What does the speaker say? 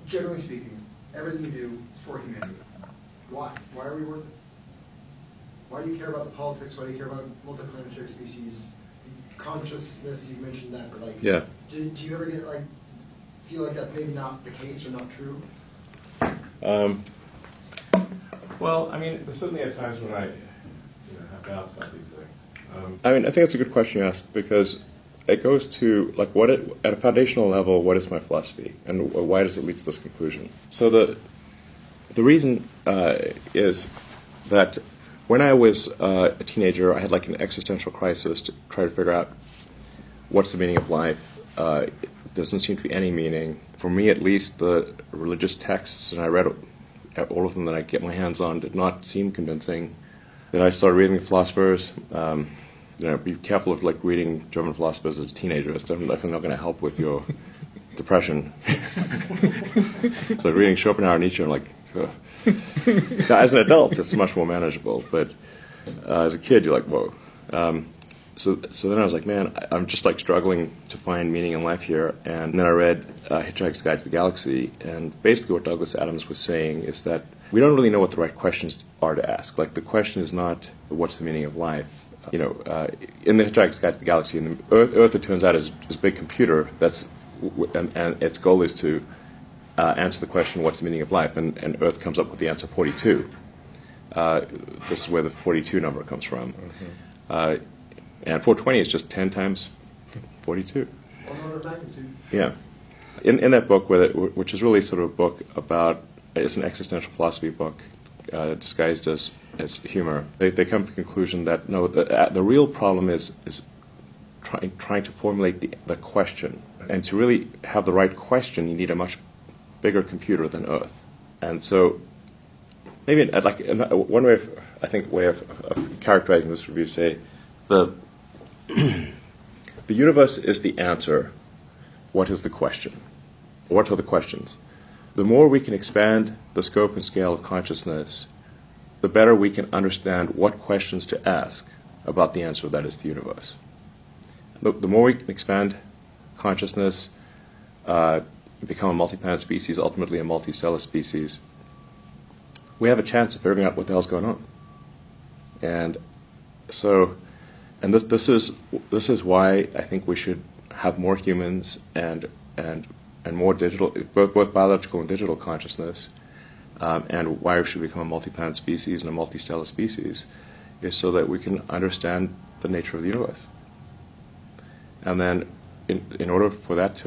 generally speaking, everything you do is for humanity. Why? Why are we worth it? Why do you care about the politics? Why do you care about multiplanetary species? Consciousness, you mentioned that, but like, yeah. Do you ever get like feel like that's maybe not the case or not true? Well, I mean, there's certainly at times when I have doubts about these things. I mean, I think it's a good question you ask, because it goes to, like, at a foundational level, what is my philosophy, and why does it lead to this conclusion? So the reason is that when I was a teenager, I had like an existential crisis to try to figure out what's the meaning of life. There doesn't seem to be any meaning. For me, at least, the religious texts, and I read all of them that I get my hands on, did not seem convincing. Then I started reading the philosophers. Be careful of like reading German philosophers as a teenager. It's definitely not going to help with your depression. So reading Schopenhauer and Nietzsche, I'm like, ugh. Now, as an adult, it's much more manageable. But as a kid, you're like, whoa. So then I was like, man, I'm just like struggling to find meaning in life here. And then I read Hitchhiker's Guide to the Galaxy, and basically what Douglas Adams was saying is that we don't really know what the right questions are to ask. Like, the question is not what's the meaning of life. In the Hitchhiker's Guide to the Galaxy, and Earth, it turns out, is a big computer and its goal is to answer the question, what's the meaning of life? And Earth comes up with the answer 42. This is where the 42 number comes from. Mm-hmm. And 420 is just 10 times 42. One order of magnitude. Yeah. In that book, which is really sort of a book about, it's an existential philosophy book disguised as humor, they come to the conclusion that, no, the real problem is trying to formulate the question. And to really have the right question, you need a much bigger computer than Earth. And so maybe like one way of characterizing this would be to say the universe is the answer. What is the question? What are the questions? The more we can expand the scope and scale of consciousness, the better we can understand what questions to ask about the answer that is the universe. The more we can expand consciousness, become a multi-planet species, ultimately a multicellular species, we have a chance of figuring out what the hell's going on. And so, and this is why I think we should have more humans and more digital, both biological and digital consciousness, and why we should become a multi-planet species and a multicellular species, is so that we can understand the nature of the universe. And then, in order for that to